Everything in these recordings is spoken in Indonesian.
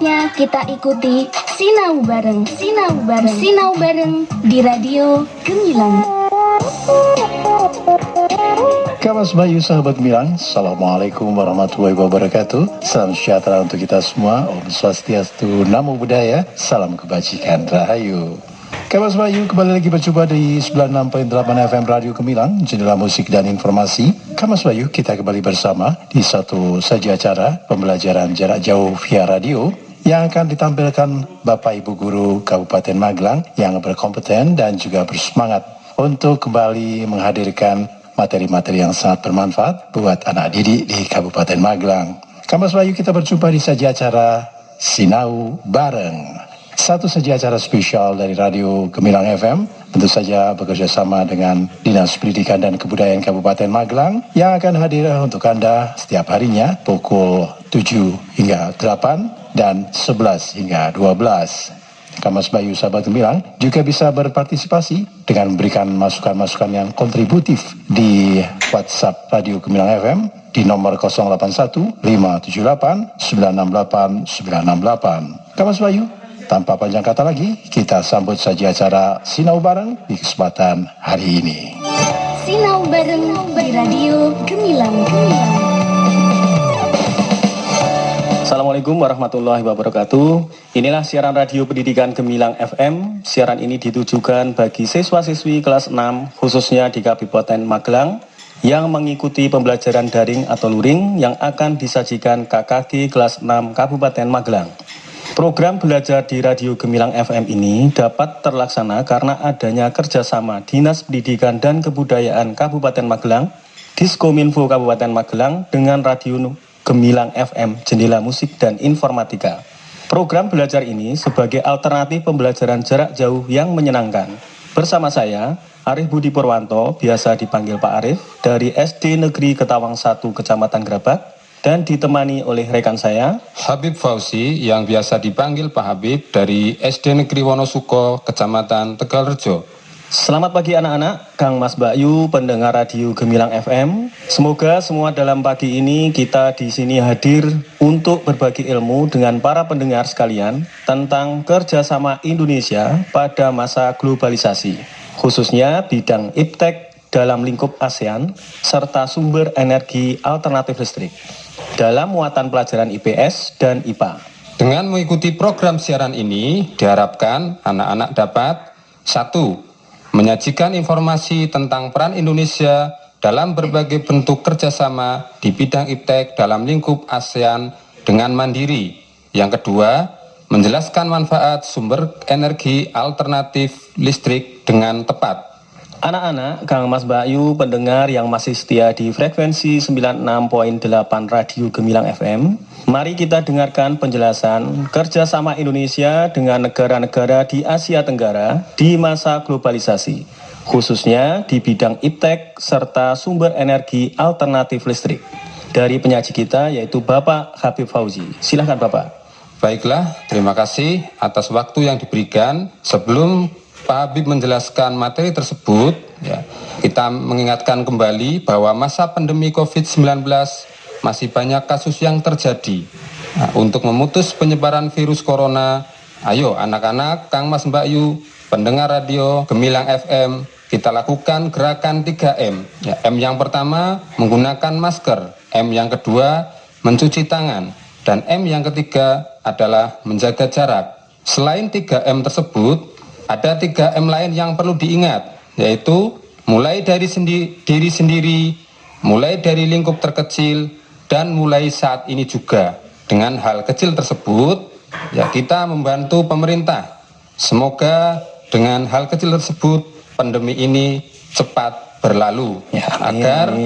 Saatnya kita ikuti Sinau Bareng, Sinau Bareng, Sinau Bareng di Radio Gemilang. Kamas Bayu sahabat Gemilang, Assalamualaikum warahmatullahi wabarakatuh. Salam sejahtera untuk kita semua. Om Swastiastu, Namo Buddhaya, salam kebajikan, Rahayu. Kamas Bayu kembali lagi berjumpa di 96.8 FM Radio Gemilang, jendela musik dan informasi. Kamas Bayu, kita kembali bersama di satu saja acara pembelajaran jarak jauh via radio yang akan ditampilkan Bapak Ibu Guru Kabupaten Magelang yang berkompeten dan juga bersemangat untuk kembali menghadirkan materi-materi yang sangat bermanfaat buat anak didik di Kabupaten Magelang. Kamas Bayu, kita berjumpa di saja acara Sinau Bareng. Satu saja acara spesial dari Radio Gemilang FM, tentu saja bekerja sama dengan Dinas Pendidikan dan Kebudayaan Kabupaten Magelang yang akan hadir untuk Anda setiap harinya pukul 7 hingga 8 dan 11 hingga 12. Kamas Bayu sahabat Gemilang juga bisa berpartisipasi dengan memberikan masukan-masukan yang kontributif di WhatsApp Radio Gemilang FM di nomor 081 578 968 968. Kamas Bayu, tanpa panjang kata lagi, kita sambut saja acara Sinau Bareng di kesempatan hari ini. Sinau Bareng di Radio Gemilang. Assalamualaikum warahmatullahi wabarakatuh. Inilah siaran radio pendidikan Gemilang FM. Siaran ini ditujukan bagi siswa-siswi kelas 6 khususnya di Kabupaten Magelang yang mengikuti pembelajaran daring atau luring yang akan disajikan KKG kelas 6 Kabupaten Magelang. Program belajar di Radio Gemilang FM ini dapat terlaksana karena adanya kerjasama Dinas Pendidikan dan Kebudayaan Kabupaten Magelang, Diskominfo Kabupaten Magelang dengan Radio Gemilang FM, jendela musik dan informatika. Program belajar ini sebagai alternatif pembelajaran jarak jauh yang menyenangkan. Bersama saya, Arif Budi Purwanto, biasa dipanggil Pak Arif, dari SD Negeri Ketawang 1, Kecamatan Grabak, dan ditemani oleh rekan saya, Habib Fauzi, yang biasa dipanggil Pak Habib, dari SD Negeri Wonosuko, Kecamatan Tegalrejo. Selamat pagi anak-anak, Kang Mas Bayu, pendengar Radio Gemilang FM. Semoga semua dalam pagi ini kita di sini hadir untuk berbagi ilmu dengan para pendengar sekalian tentang kerjasama Indonesia pada masa globalisasi, khususnya bidang iptek dalam lingkup ASEAN serta sumber energi alternatif listrik dalam muatan pelajaran IPS dan IPA. Dengan mengikuti program siaran ini, diharapkan anak-anak dapat 1. Menyajikan informasi tentang peran Indonesia dalam berbagai bentuk kerjasama di bidang iptek dalam lingkup ASEAN dengan mandiri. Yang kedua, menjelaskan manfaat sumber energi alternatif listrik dengan tepat. Anak-anak, Kang Mas Bayu, pendengar yang masih setia di frekuensi 96.8 Radio Gemilang FM, mari kita dengarkan penjelasan kerjasama Indonesia dengan negara-negara di Asia Tenggara di masa globalisasi, khususnya di bidang iptek serta sumber energi alternatif listrik. Dari penyaji kita yaitu Bapak Habib Fauzi. Silakan Bapak. Baiklah, terima kasih atas waktu yang diberikan. Sebelum Pak Habib menjelaskan materi tersebut, kita mengingatkan kembali bahwa masa pandemi COVID-19 masih banyak kasus yang terjadi. Untuk memutus penyebaran virus corona, ayo anak-anak, Kang Mas Mbak Yu, pendengar radio Gemilang FM, kita lakukan gerakan 3M. M yang pertama, menggunakan masker. M yang kedua, mencuci tangan. Dan M yang ketiga adalah menjaga jarak. Selain 3M tersebut, ada 3M lain yang perlu diingat, yaitu mulai dari diri sendiri, mulai dari lingkup terkecil, dan mulai saat ini juga. Dengan hal kecil tersebut, kita membantu pemerintah. Semoga dengan hal kecil tersebut, pandemi ini cepat berlalu. Agar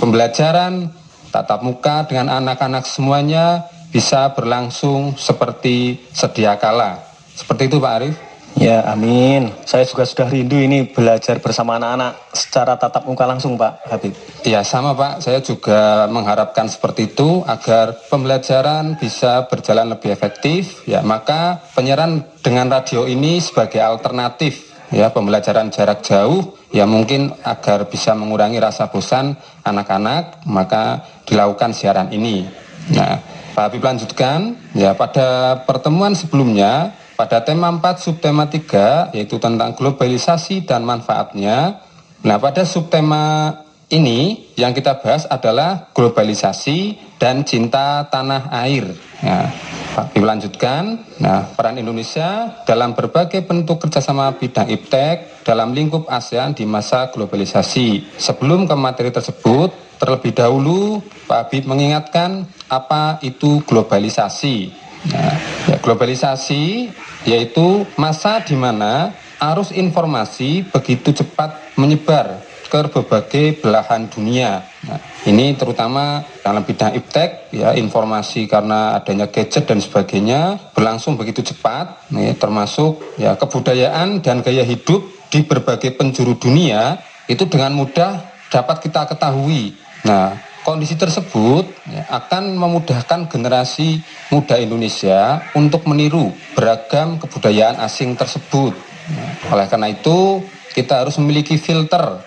pembelajaran tatap muka dengan anak-anak semuanya bisa berlangsung seperti sedia kala. Seperti itu Pak Arif. Ya, amin. Saya juga sudah rindu ini belajar bersama anak-anak secara tatap muka langsung, Pak Habib. Ya, sama Pak. Saya juga mengharapkan seperti itu agar pembelajaran bisa berjalan lebih efektif. Ya, maka penyiaran dengan radio ini sebagai alternatif pembelajaran jarak jauh mungkin agar bisa mengurangi rasa bosan anak-anak, maka dilakukan siaran ini. Nah, Pak Habib lanjutkan, ya pada pertemuan sebelumnya, pada tema 4 subtema 3, yaitu tentang globalisasi dan manfaatnya. Nah, pada subtema ini yang kita bahas adalah globalisasi dan cinta tanah air. Ya, Pak Habib lanjutkan, nah peran Indonesia dalam berbagai bentuk kerjasama bidang iptek dalam lingkup ASEAN di masa globalisasi. Sebelum ke materi tersebut, terlebih dahulu Pak Habib mengingatkan apa itu globalisasi. Nah, ya, globalisasi yaitu masa di mana arus informasi begitu cepat menyebar ke berbagai belahan dunia. Nah, ini terutama dalam bidang iptek, ya, informasi karena adanya gadget dan sebagainya berlangsung begitu cepat, ya, termasuk ya kebudayaan dan gaya hidup di berbagai penjuru dunia itu dengan mudah dapat kita ketahui. Nah, kondisi tersebut ya, akan memudahkan generasi muda Indonesia untuk meniru beragam kebudayaan asing tersebut. Nah, oleh karena itu, kita harus memiliki filter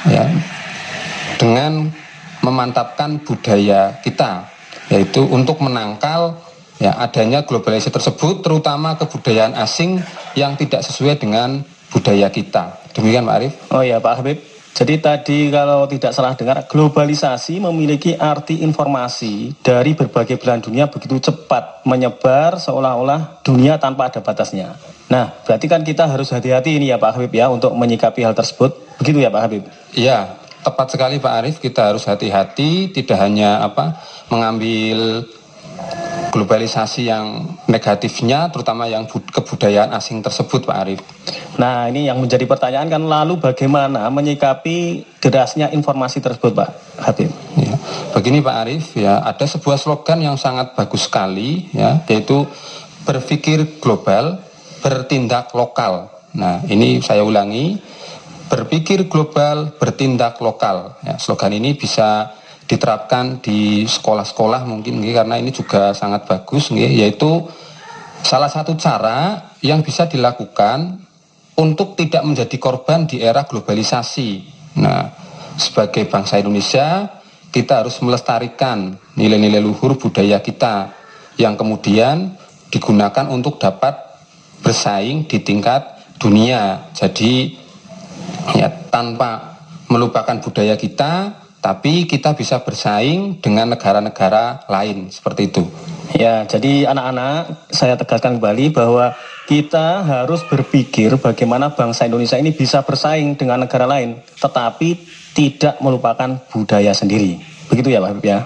ya, dengan memantapkan budaya kita, yaitu untuk menangkal ya, adanya globalisasi tersebut, terutama kebudayaan asing yang tidak sesuai dengan budaya kita. Demikian Pak Arief. Oh ya Pak Habib. Jadi tadi kalau tidak salah dengar, globalisasi memiliki arti informasi dari berbagai belahan dunia begitu cepat menyebar seolah-olah dunia tanpa ada batasnya. Nah, berarti kan kita harus hati-hati ini ya Pak Habib ya untuk menyikapi hal tersebut. Begitu ya Pak Habib? Iya, tepat sekali Pak Arief, kita harus hati-hati, tidak hanya mengambil globalisasi yang negatifnya, terutama yang kebudayaan asing tersebut Pak Arief. Nah, ini yang menjadi pertanyaan kan, lalu bagaimana menyikapi derasnya informasi tersebut Pak Habib? Ya, begini Pak Arief, ya, ada sebuah slogan yang sangat bagus sekali, ya, yaitu berpikir global, bertindak lokal. Nah, ini saya ulangi, berpikir global, bertindak lokal. Ya, slogan ini bisa diterapkan di sekolah-sekolah mungkin, karena ini juga sangat bagus, yaitu salah satu cara yang bisa dilakukan untuk tidak menjadi korban di era globalisasi. Nah, sebagai bangsa Indonesia, kita harus melestarikan nilai-nilai luhur budaya kita yang kemudian digunakan untuk dapat bersaing di tingkat dunia. Jadi ya, tanpa melupakan budaya kita, tapi kita bisa bersaing dengan negara-negara lain, seperti itu. Ya, jadi anak-anak, saya tegaskan kembali bahwa kita harus berpikir bagaimana bangsa Indonesia ini bisa bersaing dengan negara lain, tetapi tidak melupakan budaya sendiri. Begitu ya Pak Habib ya?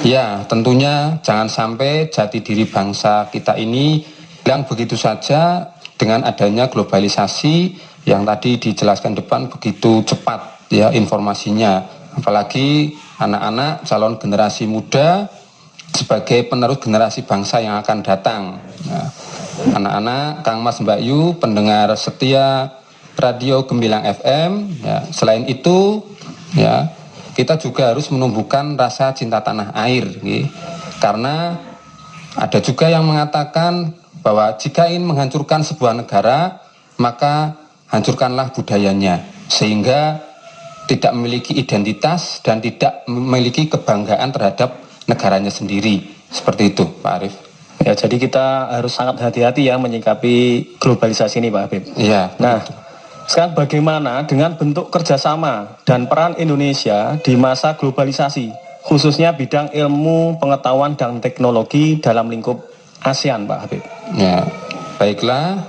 Ya, tentunya jangan sampai jati diri bangsa kita ini hilang begitu saja dengan adanya globalisasi yang tadi dijelaskan depan begitu cepat ya informasinya. Apalagi anak-anak calon generasi muda sebagai penerus generasi bangsa yang akan datang. Nah, anak-anak, Kang Mas, Mbak Yu, pendengar setia Radio Gemilang FM, ya, selain itu ya, kita juga harus menumbuhkan rasa cinta tanah air, ya, karena ada juga yang mengatakan bahwa jika ingin menghancurkan sebuah negara, maka hancurkanlah budayanya, sehingga tidak memiliki identitas dan tidak memiliki kebanggaan terhadap negaranya sendiri. Seperti itu Pak Arief. Ya, jadi kita harus sangat hati-hati ya menyikapi globalisasi ini Pak Habib. Iya. Nah, sekarang bagaimana dengan bentuk kerjasama dan peran Indonesia di masa globalisasi, khususnya bidang ilmu, pengetahuan, dan teknologi dalam lingkup ASEAN Pak Habib? Ya, baiklah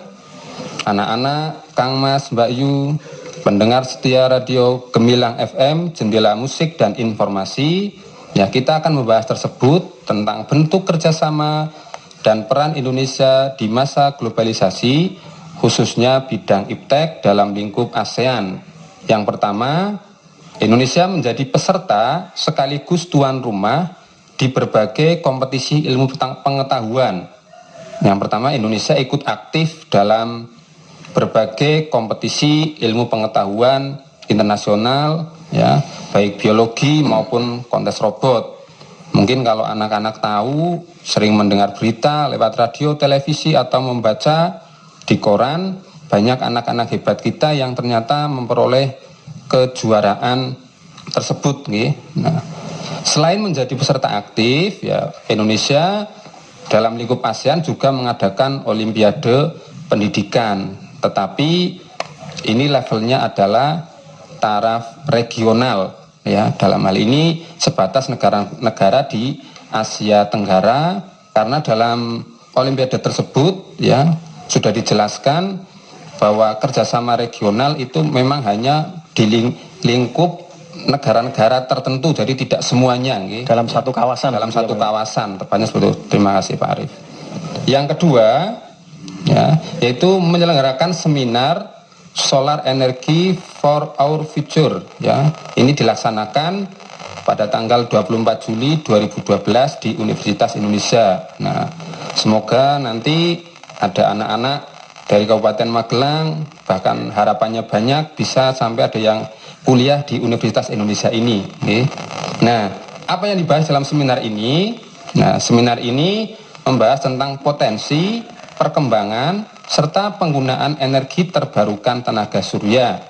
anak-anak, Kang Mas, Mbak Yu, pendengar setia Radio Gemilang FM, Jendela Musik dan Informasi, ya, kita akan membahas tersebut tentang bentuk kerjasama dan peran Indonesia di masa globalisasi, khususnya bidang iptek dalam lingkup ASEAN. Yang pertama, Indonesia menjadi peserta sekaligus tuan rumah di berbagai kompetisi ilmu pengetahuan. Yang pertama, Indonesia ikut aktif dalam berbagai kompetisi ilmu pengetahuan internasional, ya, baik biologi maupun kontes robot. Mungkin kalau anak-anak tahu, sering mendengar berita lewat radio, televisi, atau membaca di koran, banyak anak-anak hebat kita yang ternyata memperoleh kejuaraan tersebut. Nah, Selain menjadi peserta aktif, ya Indonesia dalam lingkup ASEAN juga mengadakan Olimpiade Pendidikan, tetapi ini levelnya adalah taraf regional, ya. Dalam hal ini sebatas negara-negara di Asia Tenggara, karena dalam Olimpiade tersebut, ya, sudah dijelaskan bahwa kerjasama regional itu memang hanya di lingkup negara-negara tertentu, jadi tidak semuanya, okay? Dalam satu kawasan. Dalam satu kawasan, tepatnya seperti itu. Terima kasih Pak Arief. Yang kedua, ya, yaitu menyelenggarakan seminar Solar Energy for Our Future, ya. Ini dilaksanakan pada tanggal 24 Juli 2012 di Universitas Indonesia. Nah, semoga nanti ada anak-anak dari Kabupaten Magelang, bahkan harapannya banyak bisa sampai ada yang kuliah di Universitas Indonesia ini. Okay. Nah, apa yang dibahas dalam seminar ini? Nah, seminar ini membahas tentang potensi, perkembangan, serta penggunaan energi terbarukan tenaga surya,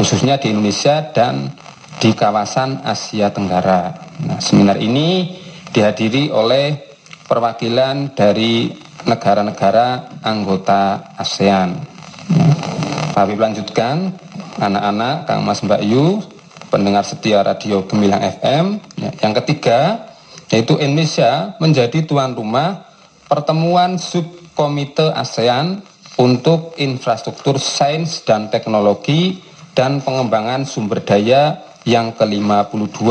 khususnya di Indonesia dan di kawasan Asia Tenggara. Nah, seminar ini dihadiri oleh perwakilan dari negara-negara anggota ASEAN. Pak Habib lanjutkan, anak-anak, Kang Mas, Mbak Yu, pendengar setia radio Gemilang FM. Yang ketiga, yaitu Indonesia menjadi tuan rumah pertemuan subkomite ASEAN untuk infrastruktur sains dan teknologi dan pengembangan sumber daya yang ke-52.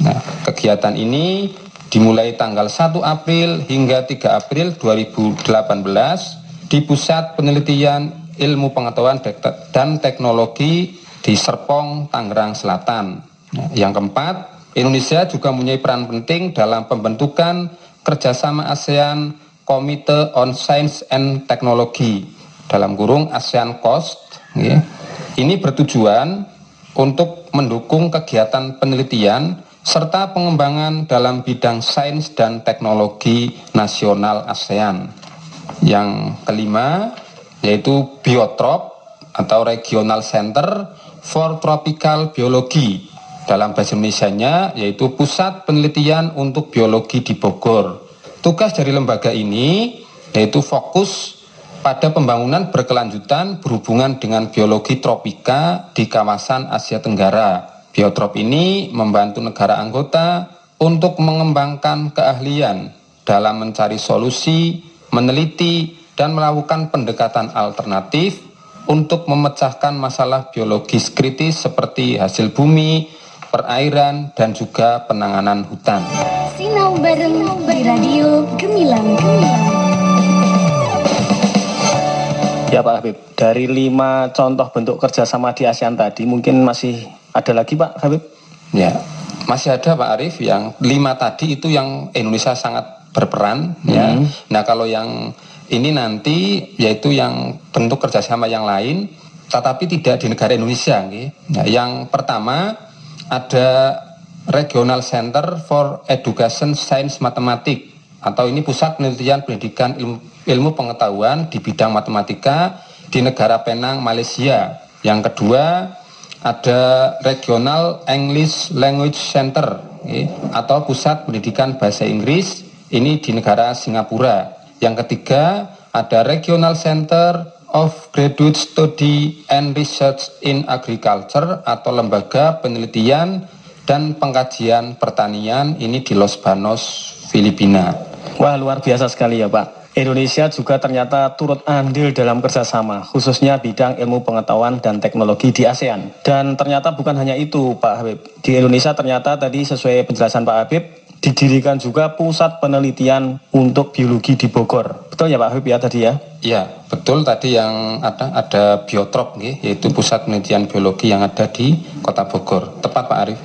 Nah, kegiatan ini dimulai tanggal 1 April hingga 3 April 2018 di Pusat Penelitian Ilmu Pengetahuan dan Teknologi di Serpong, Tangerang Selatan. Nah, yang keempat, Indonesia juga mempunyai peran penting dalam pembentukan kerjasama ASEAN Committee on Science and Technology, dalam kurung ASEAN COST. Ya. Ini bertujuan untuk mendukung kegiatan penelitian serta pengembangan dalam bidang sains dan teknologi nasional ASEAN. Yang kelima, yaitu Biotrop atau Regional Center for Tropical Biology, dalam bahasa Indonesianya yaitu Pusat Penelitian untuk Biologi di Bogor. Tugas dari lembaga ini yaitu fokus pada pembangunan berkelanjutan berhubungan dengan biologi tropika di kawasan Asia Tenggara. Biotrop ini membantu negara anggota untuk mengembangkan keahlian dalam mencari solusi, meneliti, dan melakukan pendekatan alternatif untuk memecahkan masalah biologis kritis seperti hasil bumi, perairan, dan juga penanganan hutan. Sinau bareng di radio Gemilang. Ya Pak Habib, dari 5 contoh bentuk kerjasama di ASEAN tadi, mungkin masih ada lagi Pak Habib? Ya, masih ada Pak Arief, yang 5 tadi itu yang Indonesia sangat berperan. Ya. Nah, kalau yang ini nanti yaitu yang bentuk kerjasama yang lain, tetapi tidak di negara Indonesia. Nah, yang pertama ada Regional Center for Education Science Mathematics, atau ini Pusat Penelitian Pendidikan Ilmu Pengetahuan di bidang matematika di negara Penang, Malaysia. Yang kedua ada Regional English Language Center, atau Pusat Pendidikan Bahasa Inggris, ini di negara Singapura. Yang ketiga ada Regional Center of Graduate Study and Research in Agriculture, atau Lembaga Penelitian dan Pengkajian Pertanian, ini di Los Banos, Filipina. Wah, luar biasa sekali ya Pak. Indonesia juga ternyata turut andil dalam kerjasama, khususnya bidang ilmu pengetahuan dan teknologi di ASEAN. Dan ternyata bukan hanya itu Pak Habib. Di Indonesia ternyata tadi sesuai penjelasan Pak Habib, didirikan juga Pusat Penelitian untuk Biologi di Bogor. Betul ya Pak Habib ya tadi ya? Iya, betul tadi yang ada Biotrop, yaitu Pusat Penelitian Biologi yang ada di Kota Bogor. Tepat Pak Arief.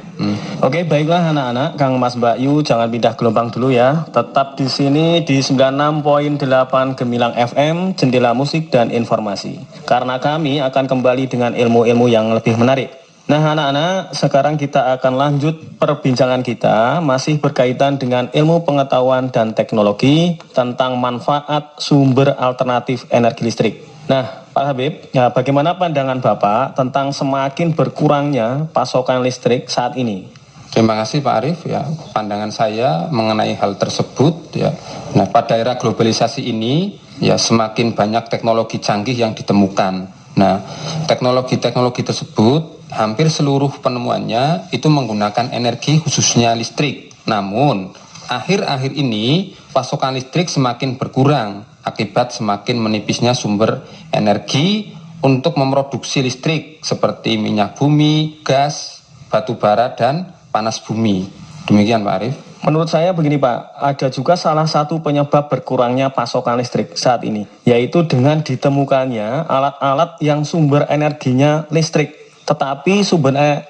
Oke, baiklah anak-anak, Kang Mas, Mbak Yu, jangan pindah gelombang dulu ya. Tetap di sini di 96.8 Gemilang FM, Jendela Musik dan Informasi. Karena kami akan kembali dengan ilmu-ilmu yang lebih menarik. Nah anak-anak, sekarang kita akan lanjut perbincangan kita masih berkaitan dengan ilmu pengetahuan dan teknologi tentang manfaat sumber alternatif energi listrik. Nah Pak Habib, ya, bagaimana pandangan Bapak tentang semakin berkurangnya pasokan listrik saat ini? Terima kasih Pak Arief ya. Pandangan saya mengenai hal tersebut ya. Nah, pada era globalisasi ini ya semakin banyak teknologi canggih yang ditemukan. Nah, teknologi-teknologi tersebut hampir seluruh penemuannya itu menggunakan energi khususnya listrik. Namun, akhir-akhir ini pasokan listrik semakin berkurang akibat semakin menipisnya sumber energi untuk memproduksi listrik seperti minyak bumi, gas, batu bara, dan panas bumi. Demikian Pak Arief. Menurut saya begini Pak, ada juga salah satu penyebab berkurangnya pasokan listrik saat ini, yaitu dengan ditemukannya alat-alat yang sumber energinya listrik, tetapi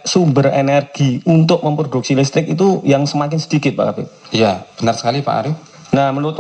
sumber energi untuk memproduksi listrik itu yang semakin sedikit Pak Habib. Iya, benar sekali Pak Arief. Nah, menurut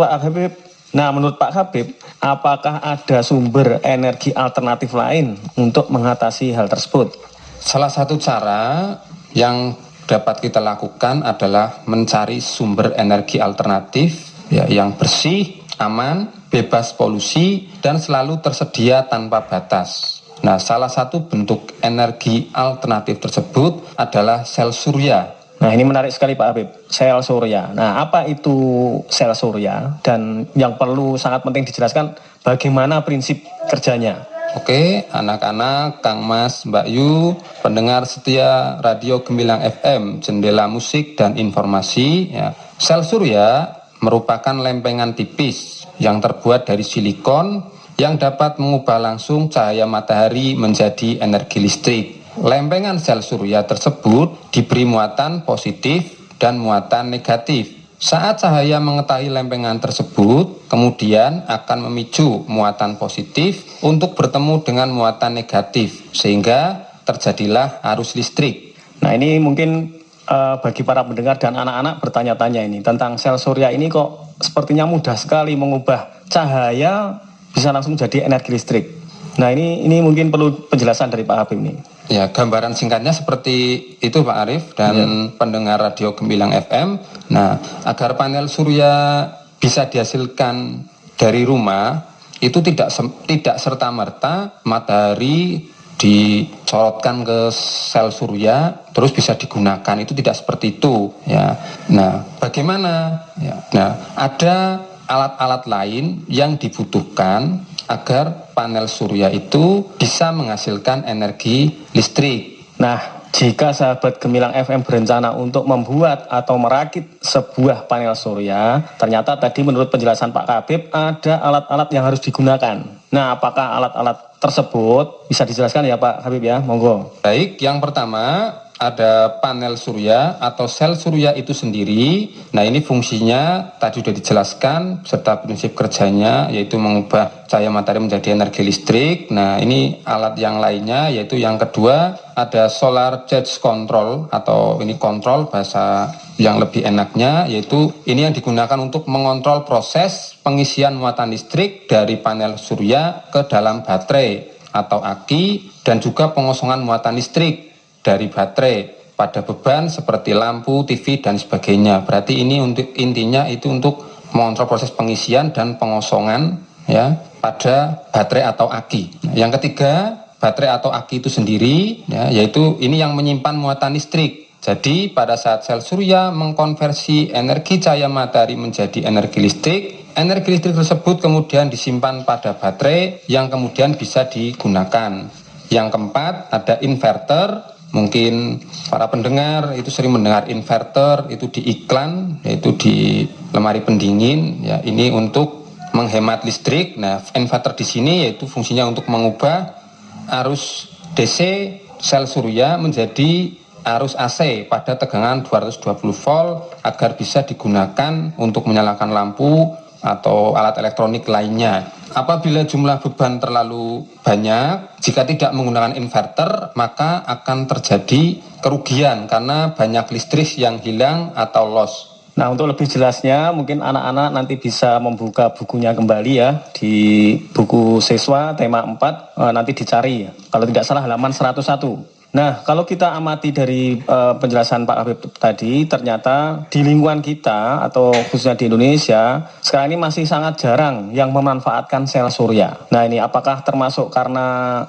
Pak Habib, apakah ada sumber energi alternatif lain untuk mengatasi hal tersebut? Salah satu cara yang dapat kita lakukan adalah mencari sumber energi alternatif ya, yang bersih, aman, bebas polusi, dan selalu tersedia tanpa batas. Nah, salah satu bentuk energi alternatif tersebut adalah sel surya. Nah, ini menarik sekali Pak Habib, sel surya. Nah, apa itu sel surya? Dan yang perlu sangat penting dijelaskan, bagaimana prinsip kerjanya? Oke, anak-anak, Kang Mas, Mbak Yu, pendengar setia Radio Gemilang FM, jendela musik dan informasi. Ya. Sel surya merupakan lempengan tipis yang terbuat dari silikon yang dapat mengubah langsung cahaya matahari menjadi energi listrik. Lempengan sel surya tersebut diberi muatan positif dan muatan negatif. Saat cahaya mengetahui lempengan tersebut, kemudian akan memicu muatan positif untuk bertemu dengan muatan negatif, sehingga terjadilah arus listrik. Nah, ini mungkin bagi para pendengar dan anak-anak bertanya-tanya ini tentang sel surya ini kok sepertinya mudah sekali mengubah cahaya bisa langsung jadi energi listrik. Nah, ini mungkin perlu penjelasan dari Pak Habib nih. Ya, gambaran singkatnya seperti itu Pak Arief dan pendengar Radio Gemilang FM. Nah, agar panel surya bisa dihasilkan dari rumah, itu tidak serta-merta matahari dicorotkan ke sel surya terus bisa digunakan, itu tidak seperti itu ya. Nah, bagaimana ya? Nah, ada alat-alat lain yang dibutuhkan agar panel surya itu bisa menghasilkan energi listrik. Nah, jika sahabat Gemilang FM berencana untuk membuat atau merakit sebuah panel surya, ternyata tadi menurut penjelasan Pak Habib ada alat-alat yang harus digunakan. Nah, apakah alat-alat tersebut bisa dijelaskan ya Pak Habib ya? Monggo. Baik, yang pertama ada panel surya atau sel surya itu sendiri. Nah, ini fungsinya tadi sudah dijelaskan serta prinsip kerjanya yaitu mengubah cahaya matahari menjadi energi listrik. Nah, ini alat yang lainnya yaitu yang kedua ada solar charge control atau ini kontrol bahasa yang lebih enaknya, yaitu ini yang digunakan untuk mengontrol proses pengisian muatan listrik dari panel surya ke dalam baterai atau aki dan juga pengosongan muatan listrik dari baterai pada beban seperti lampu, TV dan sebagainya. Berarti ini untuk intinya itu untuk mengontrol proses pengisian dan pengosongan ya pada baterai atau aki. Yang ketiga, baterai atau aki itu sendiri ya, yaitu ini yang menyimpan muatan listrik. Jadi pada saat sel surya mengkonversi energi cahaya matahari menjadi energi listrik tersebut kemudian disimpan pada baterai yang kemudian bisa digunakan. Yang keempat ada inverter. Mungkin para pendengar itu sering mendengar inverter itu di iklan, yaitu di lemari pendingin. Ya, ini untuk menghemat listrik. Nah, inverter di sini yaitu fungsinya untuk mengubah arus DC sel surya menjadi arus AC pada tegangan 220 volt agar bisa digunakan untuk menyalakan lampu atau alat elektronik lainnya. Apabila jumlah beban terlalu banyak, jika tidak menggunakan inverter, maka akan terjadi kerugian karena banyak listrik yang hilang atau loss. Nah, untuk lebih jelasnya mungkin anak-anak nanti bisa membuka bukunya kembali ya di buku siswa tema 4 nanti dicari kalau tidak salah halaman 101. Nah, kalau kita amati dari penjelasan Pak Habib tadi, ternyata di lingkungan kita atau khususnya di Indonesia sekarang ini masih sangat jarang yang memanfaatkan sel surya. Nah, ini apakah termasuk karena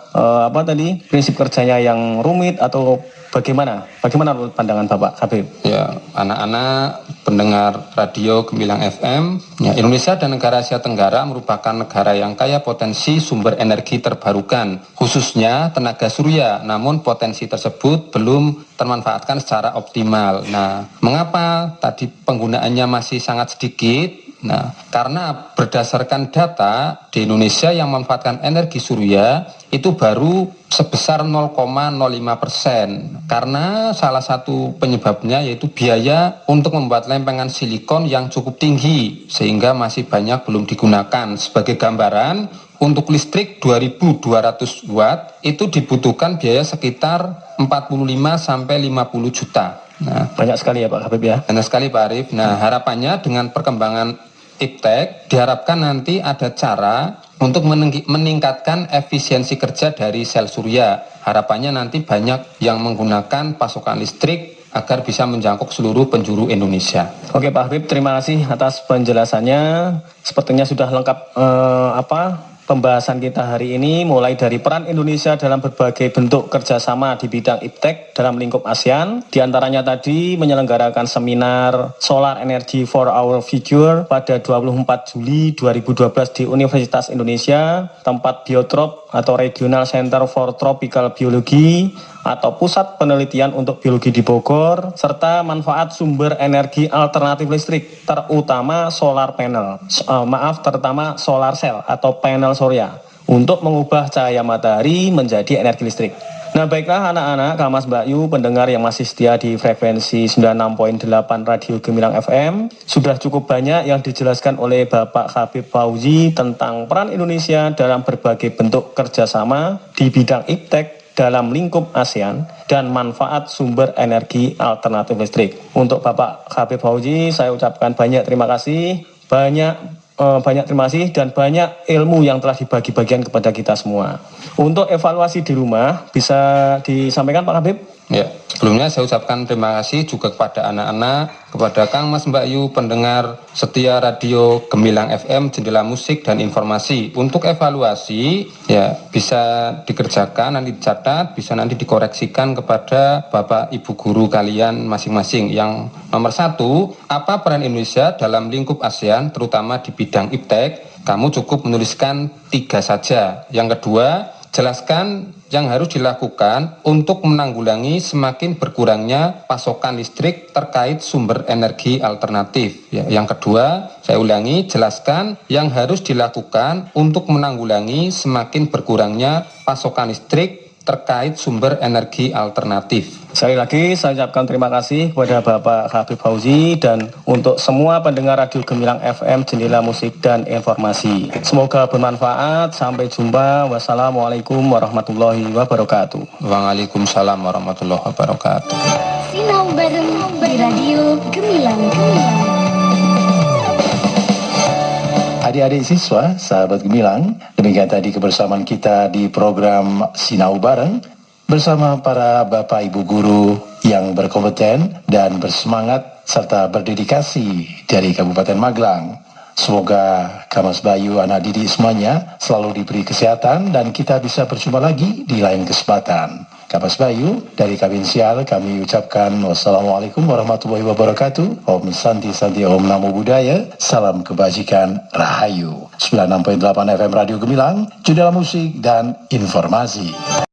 prinsip kerjanya yang rumit atau Bagaimana menurut pandangan Bapak Habib? Ya, anak-anak pendengar radio Gemilang FM, ya, Indonesia dan negara Asia Tenggara merupakan negara yang kaya potensi sumber energi terbarukan, khususnya tenaga surya, namun potensi tersebut belum termanfaatkan secara optimal. Nah, mengapa tadi penggunaannya masih sangat sedikit? Nah, karena berdasarkan data di Indonesia yang memanfaatkan energi surya itu baru sebesar 0,05%. Karena salah satu penyebabnya yaitu biaya untuk membuat lempengan silikon yang cukup tinggi sehingga masih banyak belum digunakan. Sebagai gambaran, untuk listrik 2200 watt itu dibutuhkan biaya sekitar 45 sampai 50 juta. Nah, Banyak sekali ya Pak Habib ya. banyak sekali Pak Arif. Nah, harapannya dengan perkembangan iptek diharapkan nanti ada cara untuk meningkatkan efisiensi kerja dari sel surya. Harapannya nanti banyak yang menggunakan pasokan listrik agar bisa menjangkau seluruh penjuru Indonesia. Oke Pak Habib, terima kasih atas penjelasannya. Sepertinya sudah lengkap pembahasan kita hari ini, mulai dari peran Indonesia dalam berbagai bentuk kerjasama di bidang iptek dalam lingkup ASEAN. Di antaranya tadi menyelenggarakan seminar Solar Energy for Our Future pada 24 Juli 2012 di Universitas Indonesia, tempat Biotrop atau Regional Center for Tropical Biology atau Pusat Penelitian untuk Biologi di Bogor, serta manfaat sumber energi alternatif listrik, terutama solar panel, terutama solar cell atau panel surya, untuk mengubah cahaya matahari menjadi energi listrik. Nah baiklah anak-anak, Kamas Mbak Yu, pendengar yang masih setia di frekuensi 96.8 Radio Gemilang FM, sudah cukup banyak yang dijelaskan oleh Bapak Habib Fauzi tentang peran Indonesia dalam berbagai bentuk kerjasama di bidang iptek dalam lingkup ASEAN dan manfaat sumber energi alternatif listrik. Untuk Bapak Habib Fauzi, saya ucapkan banyak terima kasih, banyak terima kasih dan banyak ilmu yang telah dibagi-bagikan kepada kita semua. Untuk evaluasi di rumah bisa disampaikan Pak Habib? Ya, sebelumnya saya ucapkan terima kasih juga kepada anak-anak, kepada Kang Mas Mbak Yu, pendengar setia radio Gemilang FM, Jendela Musik dan Informasi. Untuk evaluasi, ya bisa dikerjakan, nanti dicatat, bisa nanti dikoreksikan kepada Bapak Ibu Guru kalian masing-masing. Yang nomor 1, apa peran Indonesia dalam lingkup ASEAN, terutama di bidang iptek? Kamu cukup menuliskan 3 saja. Yang kedua, jelaskan yang harus dilakukan untuk menanggulangi semakin berkurangnya pasokan listrik terkait sumber energi alternatif. Ya, yang kedua, saya ulangi, jelaskan yang harus dilakukan untuk menanggulangi semakin berkurangnya pasokan listrik terkait sumber energi alternatif. Sekali lagi saya ucapkan terima kasih kepada Bapak Habib Fauzi dan untuk semua pendengar Radio Gemilang FM, Jendela Musik dan Informasi. Semoga bermanfaat. Sampai jumpa. Wassalamualaikum warahmatullahi wabarakatuh. Waalaikumsalam warahmatullahi wabarakatuh. Sinau bareng di Radio Gemilang. Adik-adik siswa, sahabat Gemilang, demikian tadi kebersamaan kita di program Sinau Bareng bersama para Bapak Ibu Guru yang berkompeten dan bersemangat serta berdedikasi dari Kabupaten Magelang. Semoga Kamas Bayu, anak didik semuanya selalu diberi kesehatan dan kita bisa berjumpa lagi di lain kesempatan. Kamas Bayu, dari Kabinsial kami ucapkan wassalamualaikum warahmatullahi wabarakatuh. Om Santi Santi Om Namo Buddhaya. Salam kebajikan Rahayu. 96.8 FM Radio Gemilang, Jendela Musik dan Informasi.